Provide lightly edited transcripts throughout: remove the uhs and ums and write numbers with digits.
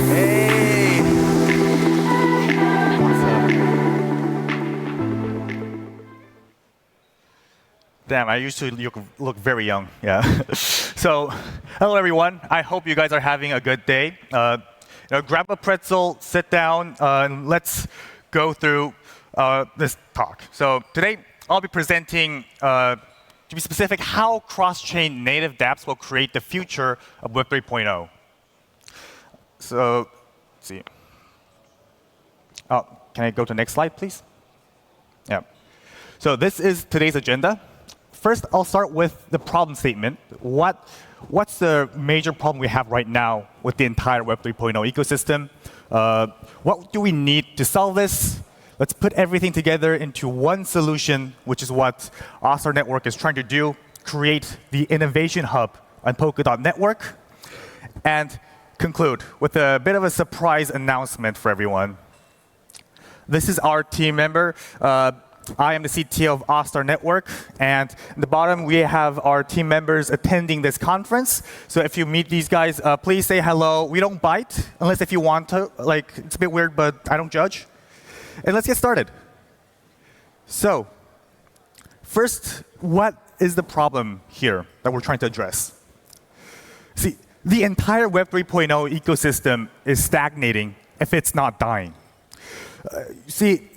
Hey! What's up? Damn, I used to look very young. Yeah. So, hello everyone. I hope you guys are having a good day. Grab a pretzel, sit down, and let's go through this talk. So today, I'll be presenting, to be specific, how cross-chain native dApps will create the future of Web 3.0. So, let's see. Oh, can I go to the next slide, please? Yeah. So this is today's agenda. First, I'll start with the problem statement. What's the major problem we have right now with the entire Web 3.0 ecosystem? What do we need to solve this? Let's put everything together into one solution, which is what Astar Network is trying to do, create the innovation hub on Polkadot Network, and conclude with a bit of a surprise announcement for everyone. This is our team member. I am the CTO of Astar Network, and at the bottom we have our team members attending this conference. So if you meet these guys, please say hello. We don't bite, unless if you want to. Like, it's a bit weird, but I don't judge. And let's get started. So, first, what is the problem here that we're trying to address? See, the entire Web 3.0 ecosystem is stagnating if it's not dying. See,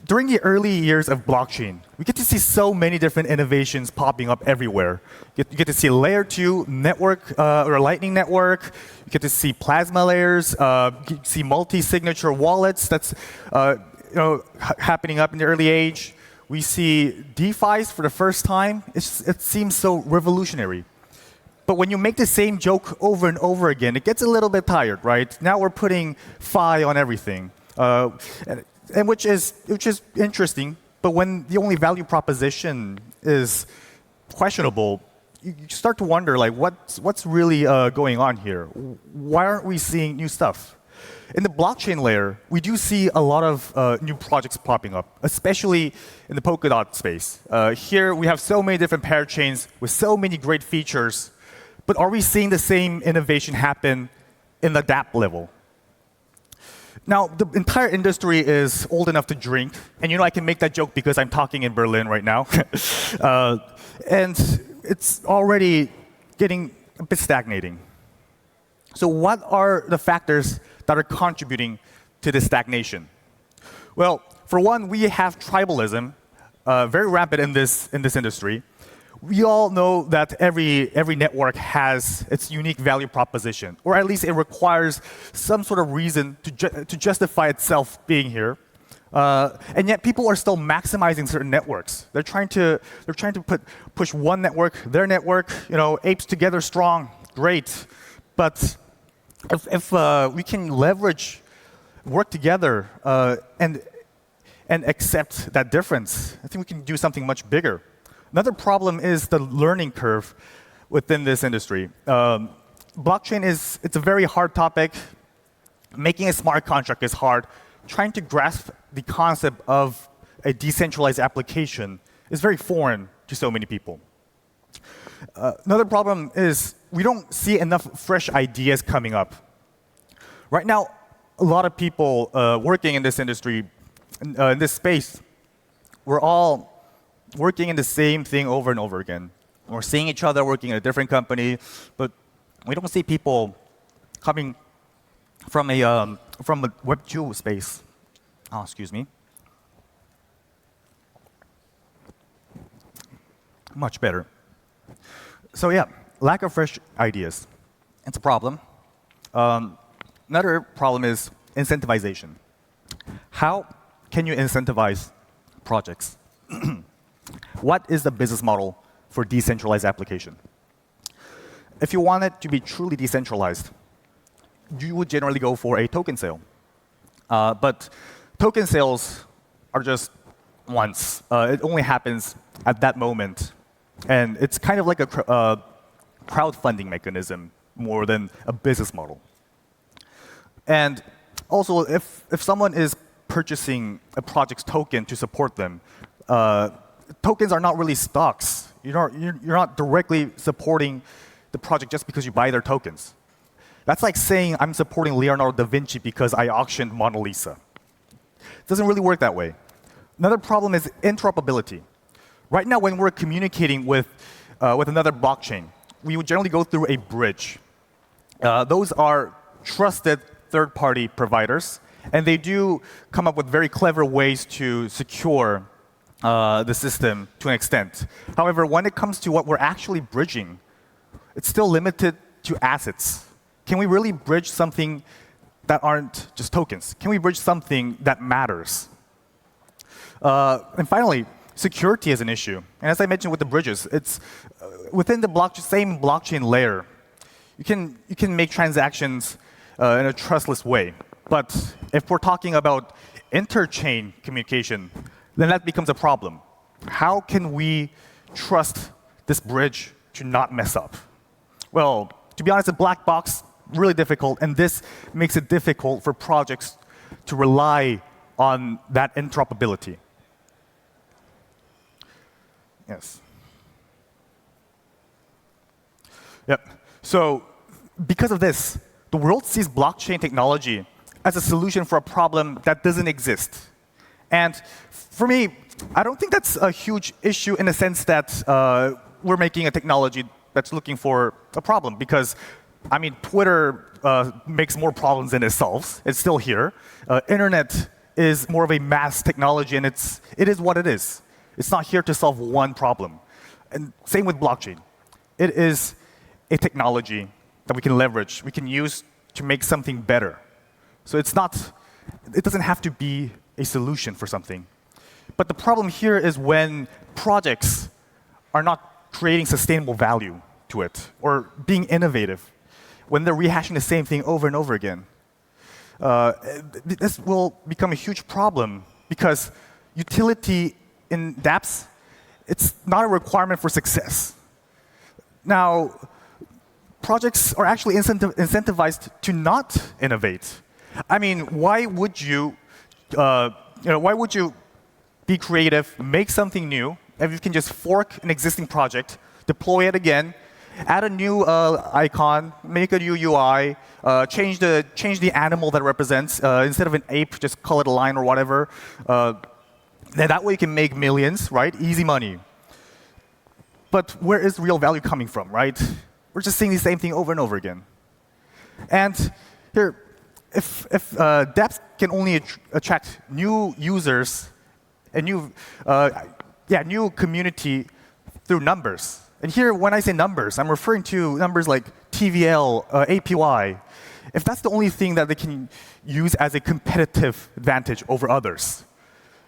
during the early years of blockchain, we get to see so many different innovations popping up everywhere. You get to see layer 2 network or Lightning Network. You get to see plasma layers. You see multi-signature wallets that's happening up in the early age. We see DeFi's for the first time. It seems so revolutionary. But when you make the same joke over and over again, it gets a little bit tired, right? Now we're putting Phi on everything. And which is interesting, but when the only value proposition is questionable, you start to wonder, like, what's really going on here? Why aren't we seeing new stuff? In the blockchain layer, we do see a lot of new projects popping up, especially in the Polkadot space. Here, we have so many different parachains with so many great features, but are we seeing the same innovation happen in the dApp level? Now, the entire industry is old enough to drink, and I can make that joke because I'm talking in Berlin right now. And it's already getting a bit stagnating. So what are the factors that are contributing to this stagnation? Well, for one, we have tribalism, very rampant in this industry. We all know that every network has its unique value proposition, or at least it requires some sort of reason to justify itself being here. And yet people are still maximizing certain networks. They're trying to push one network, their network, apes together strong, great. But if we can work together, and accept that difference, I think we can do something much bigger. Another problem is the learning curve within this industry. Blockchain it's a very hard topic. Making a smart contract is hard. Trying to grasp the concept of a decentralized application is very foreign to so many people. Another problem is we don't see enough fresh ideas coming up. Right now, a lot of people working in this industry, in this space, we're all working in the same thing over and over again. We're seeing each other working in a different company, but we don't see people coming from a Web 2 space. Oh, excuse me. Much better. So yeah, lack of fresh ideas. It's a problem. Another problem is incentivization. How can you incentivize projects? What is the business model for decentralized application? If you want it to be truly decentralized, you would generally go for a token sale. But token sales are just once. It only happens at that moment. And it's kind of like a crowdfunding mechanism more than a business model. And also, if someone is purchasing a project's token to support them, tokens are not really stocks. You're not directly supporting the project just because you buy their tokens. That's like saying I'm supporting Leonardo da Vinci because I auctioned Mona Lisa. It doesn't really work that way. Another problem is interoperability. Right now, when we're communicating with another blockchain, we would generally go through a bridge. Those are trusted third-party providers, and they do come up with very clever ways to secure the system to an extent. However, when it comes to what we're actually bridging, it's still limited to assets. Can we really bridge something that aren't just tokens? Can we bridge something that matters? And finally, security is an issue. And as I mentioned with the bridges, it's within the same blockchain layer. You can make transactions in a trustless way. But if we're talking about interchain communication, then that becomes a problem. How can we trust this bridge to not mess up? Well, to be honest, a black box, really difficult, and this makes it difficult for projects to rely on that interoperability. Yes. Yep. So because of this, the world sees blockchain technology as a solution for a problem that doesn't exist. And for me, I don't think that's a huge issue in the sense that we're making a technology that's looking for a problem. Because, I mean, Twitter makes more problems than it solves. It's still here. Internet is more of a mass technology, and it is what it is. It's not here to solve one problem. And same with blockchain. It is a technology that we can leverage, we can use to make something better. So it doesn't have to be a solution for something. But the problem here is when projects are not creating sustainable value to it or being innovative, when they're rehashing the same thing over and over again. This will become a huge problem because utility in dApps, it's not a requirement for success. Now, projects are actually incentivized to not innovate. I mean, why would you be creative, make something new, if you can just fork an existing project, deploy it again, add a new icon, make a new UI, change the animal that it represents. Instead of an ape, just call it a lion or whatever. Then that way you can make millions, right? Easy money. But where is real value coming from, right? We're just seeing the same thing over and over again. And here, if dApps can only attract new users and new community through numbers. And here, when I say numbers, I'm referring to numbers like TVL, APY. If that's the only thing that they can use as a competitive advantage over others,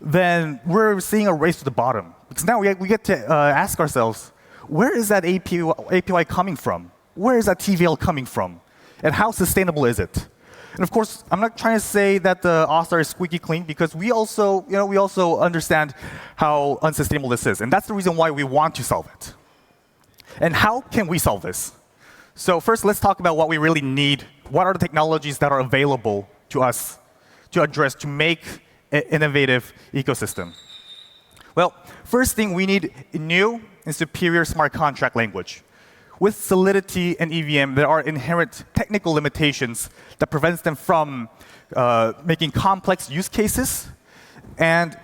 then we're seeing a race to the bottom. Because now we get to ask ourselves, where is that APY coming from? Where is that TVL coming from? And how sustainable is it? And of course, I'm not trying to say that the Astar is squeaky clean, because we also understand how unsustainable this is. And that's the reason why we want to solve it. And how can we solve this? So first, let's talk about what we really need. What are the technologies that are available to us to make an innovative ecosystem? Well, first thing, we need a new and superior smart contract language. With Solidity and EVM, there are inherent technical limitations that prevents them from making complex use cases. And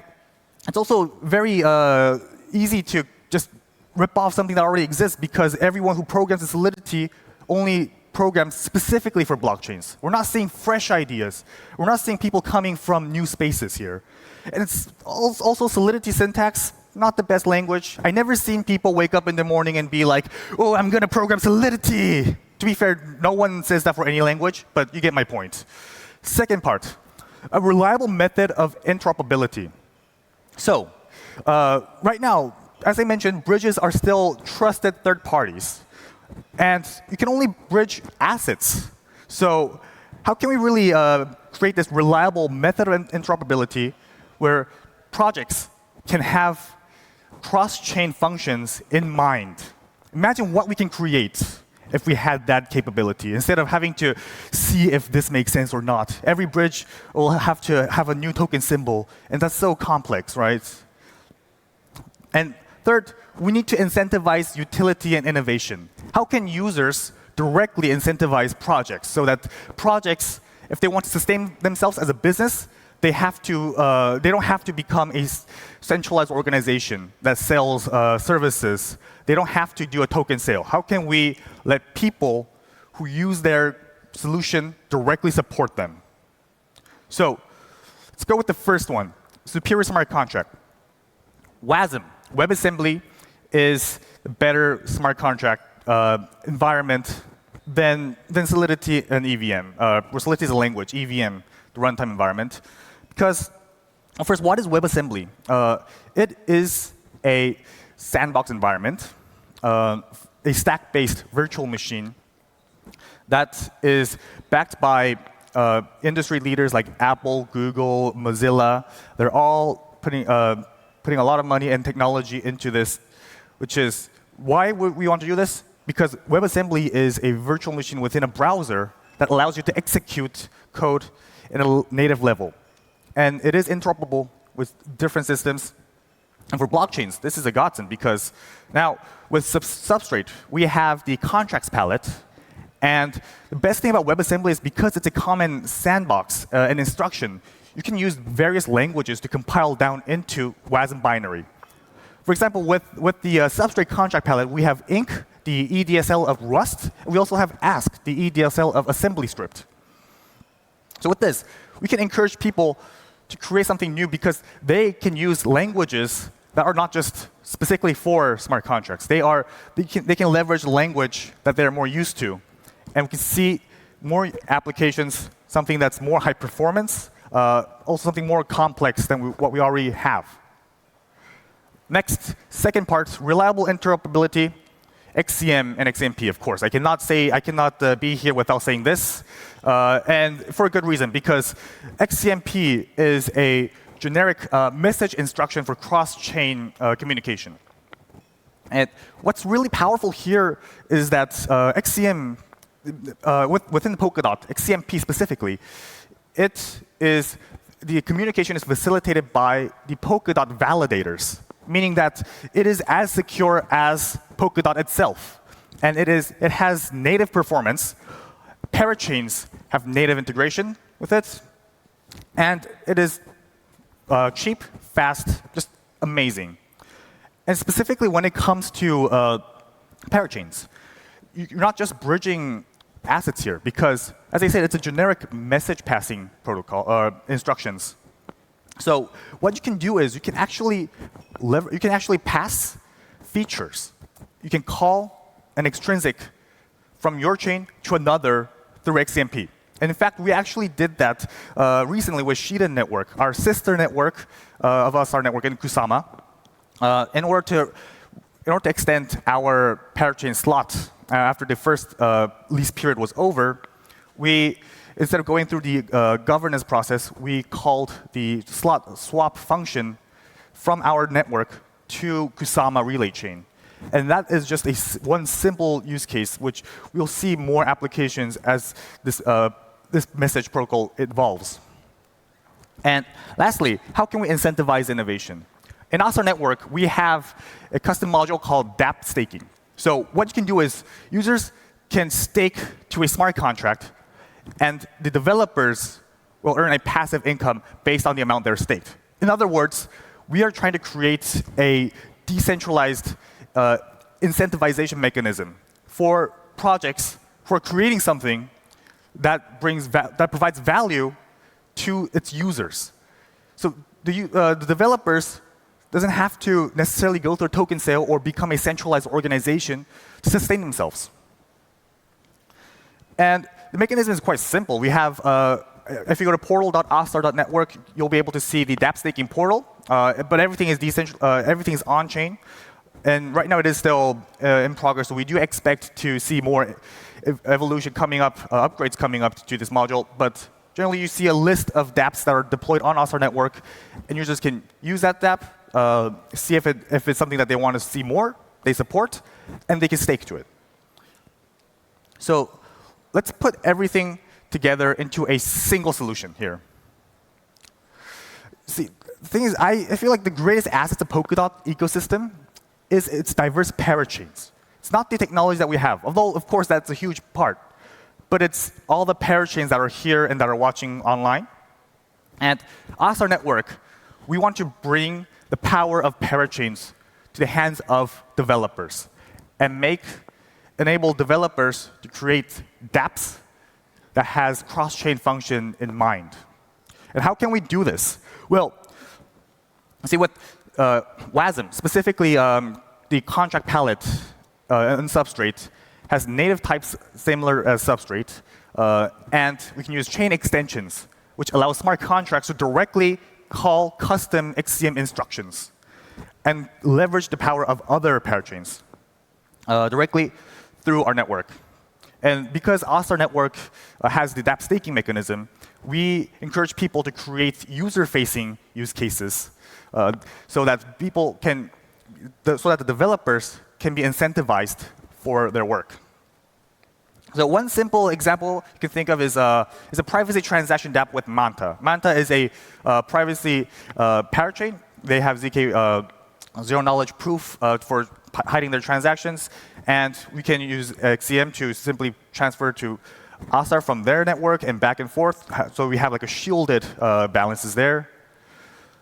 it's also very easy to just rip off something that already exists, because everyone who programs in Solidity only programs specifically for blockchains. We're not seeing fresh ideas. We're not seeing people coming from new spaces here. And it's also Solidity syntax, not the best language. I never seen people wake up in the morning and be like, oh, I'm going to program Solidity. To be fair, no one says that for any language, but you get my point. Second part, a reliable method of interoperability. So right now, as I mentioned, bridges are still trusted third parties. And you can only bridge assets. So how can we really create this reliable method of interoperability where projects can have cross-chain functions in mind? Imagine what we can create if we had that capability. Instead of having to see if this makes sense or not, every bridge will have to have a new token symbol. And that's so complex, right? And third, we need to incentivize utility and innovation. How can users directly incentivize projects so that projects, if they want to sustain themselves as a business, they don't have to become a centralized organization that sells services. They don't have to do a token sale. How can we let people who use their solution directly support them? So let's go with the first one, superior smart contract. WASM, WebAssembly, is a better smart contract environment than Solidity and EVM. Solidity is a language, EVM, the runtime environment. Because, first, what is WebAssembly? It is a sandbox environment, a stack-based virtual machine that is backed by industry leaders like Apple, Google, Mozilla. They're all putting a lot of money and technology into this, which is why would we want to do this? Because WebAssembly is a virtual machine within a browser that allows you to execute code in a native level. And it is interoperable with different systems. And for blockchains, this is a godsend because now with Substrate, we have the contracts palette. And the best thing about WebAssembly is because it's a common sandbox and instruction, you can use various languages to compile down into WASM binary. For example, with the Substrate contract palette, we have Ink, the EDSL of Rust. And we also have Ask, the EDSL of AssemblyScript. So with this, we can encourage people to create something new because they can use languages that are not just specifically for smart contracts. They can leverage the language that they're more used to. And we can see more applications, something that's more high performance, also something more complex than what we already have. Next, second part, reliable interoperability, XCM and XCMP, of course. I cannot be here without saying this, and for a good reason, because XCMP is a generic message instruction for cross-chain communication. And what's really powerful here is that XCM, within Polkadot, XCMP specifically, the communication is facilitated by the Polkadot validators, meaning that it is as secure as Polkadot itself. And it has native performance. Parachains have native integration with it. And it is cheap, fast, just amazing. And specifically when it comes to parachains, you're not just bridging assets here, because, as I said, it's a generic message passing protocol instructions. So what you can do is you can actually pass features. You can call an extrinsic from your chain to another through XCMP. And in fact, we actually did that recently with Astar Network, our sister network of Astar Network in Kusama, in order to extend our parachain slot after the first lease period was over. Instead of going through the governance process, we called the slot swap function from our network to Kusama relay chain. And that is just one simple use case, which we'll see more applications as this message protocol evolves. And lastly, how can we incentivize innovation? In Astar Network, we have a custom module called dApp staking. So what you can do is users can stake to a smart contract, and the developers will earn a passive income based on the amount they're staked. In other words, we are trying to create a decentralized incentivization mechanism for projects who are creating something that provides value to its users. So the developers doesn't have to necessarily go through a token sale or become a centralized organization to sustain themselves. And the mechanism is quite simple. We have, if you go to portal.astar.network, you'll be able to see the dApp staking portal. But everything is everything is on-chain. And right now it is still in progress. So we do expect to see more evolution coming up, upgrades coming up to this module. But generally, you see a list of dApps that are deployed on Astar Network, and users can use that dApp, see if it's something that they want to see more, they support, and they can stake to it. So let's put everything together into a single solution here. See, the thing is, I feel like the greatest asset of Polkadot ecosystem is its diverse parachains. It's not the technology that we have, although, of course, that's a huge part. But it's all the parachains that are here and that are watching online. And Astar Network, we want to bring the power of parachains to the hands of developers and enable developers to create dApps that has cross-chain function in mind. And how can we do this? Well, see, with WASM, specifically the contract palette and substrate, has native types similar as substrate, and we can use chain extensions, which allow smart contracts to directly call custom XCM instructions and leverage the power of other parachains directly through our network. And because Astar Network has the dApp staking mechanism, we encourage people to create user-facing use cases so that the developers can be incentivized for their work. So one simple example you can think of is a privacy transaction dApp with Manta. Manta is a privacy parachain. They have ZK zero-knowledge proof for hiding their transactions. And we can use XCM to simply transfer to Astar from their network and back and forth. So we have like a shielded balances there.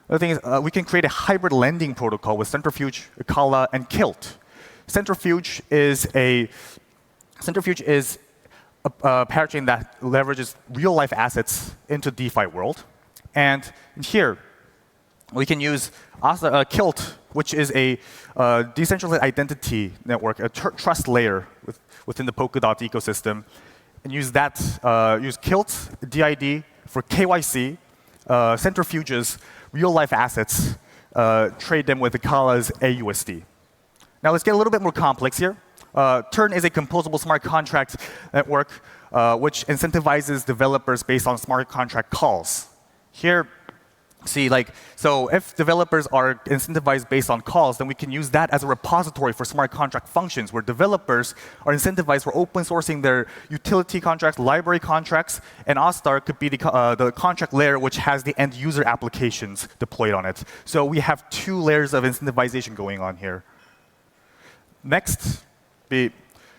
The thing is, we can create a hybrid lending protocol with Centrifuge, Akala, and Kilt. Centrifuge is a parachain that leverages real-life assets into DeFi world. And here, we can use Kilt, which is a decentralized identity network, a trust layer within the Polkadot ecosystem, and use Kilt DID for KYC, Centrifuge's real-life assets, trade them with Akala's AUSD. Now let's get a little bit more complex here. Turn is a composable smart contract network which incentivizes developers based on smart contract calls. Here, see, so if developers are incentivized based on calls, then we can use that as a repository for smart contract functions, where developers are incentivized for open sourcing their utility contracts, library contracts, and Astar could be the contract layer which has the end user applications deployed on it. So we have two layers of incentivization going on here. Next, the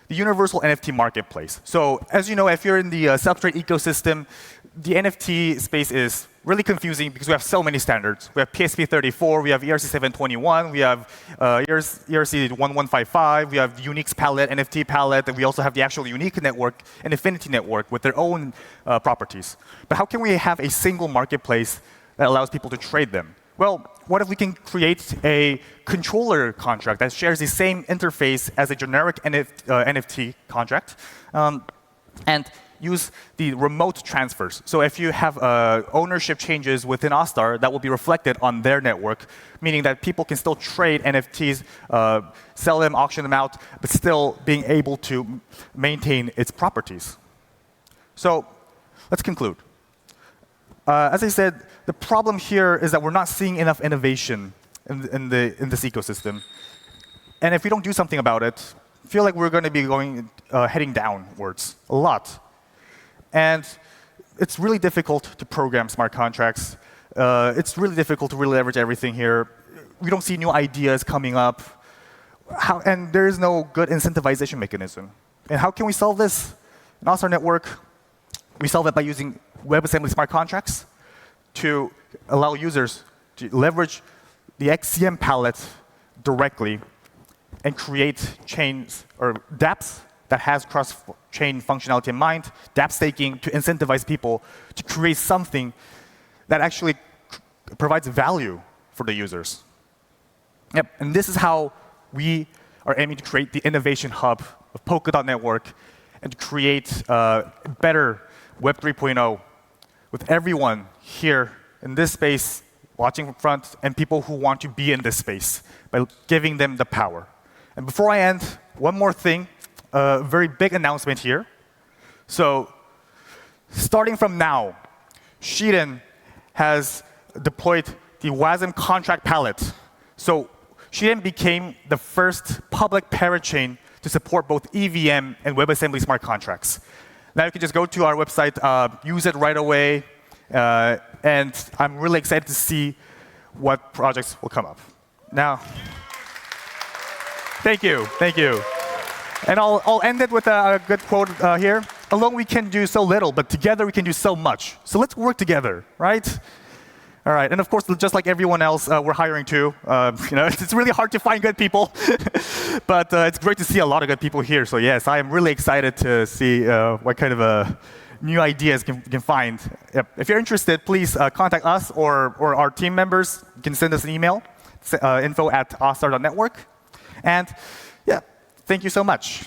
universal NFT marketplace. So as you know, if you're in the substrate ecosystem, the NFT space is really confusing because we have so many standards. We have PSP34, we have ERC721, we have ERC1155, we have the Uniques palette, NFT palette, and we also have the actual unique network and Affinity network with their own properties. But how can we have a single marketplace that allows people to trade them? Well, what if we can create a controller contract that shares the same interface as a generic NFT contract and use the remote transfers? So if you have ownership changes within Astar, that will be reflected on their network, meaning that people can still trade NFTs, sell them, auction them out, but still being able to maintain its properties. So let's conclude. As I said, the problem here is that we're not seeing enough innovation in this ecosystem. And if we don't do something about it, I feel like we're going to be heading downwards a lot. And it's really difficult to program smart contracts. It's really difficult to really leverage everything here. We don't see new ideas coming up. And there is no good incentivization mechanism. And how can we solve this? In Astar Network, we solve it by using WebAssembly smart contracts to allow users to leverage the XCM palette directly and create chains or dApps that has cross-chain functionality in mind, dApp staking to incentivize people to create something that actually provides value for the users. Yep, and this is how we are aiming to create the innovation hub of Polkadot Network and to create a better Web 3.0 with everyone here in this space watching from front and people who want to be in this space by giving them the power. And before I end, one more thing, a very big announcement here. So starting from now, Shiden has deployed the WASM contract palette. So Shiden became the first public parachain to support both EVM and WebAssembly smart contracts. Now you can just go to our website, use it right away, and I'm really excited to see what projects will come up. Now, thank you. And I'll end it with a good quote here. Alone we can do so little, but together we can do so much. So let's work together, right? All right, and of course, just like everyone else, we're hiring too. It's really hard to find good people, but it's great to see a lot of good people here. So yes, I am really excited to see what kind of new ideas you can find. Yep. If you're interested, please contact us or our team members. You can send us an email, info@astar.network. And yeah, thank you so much.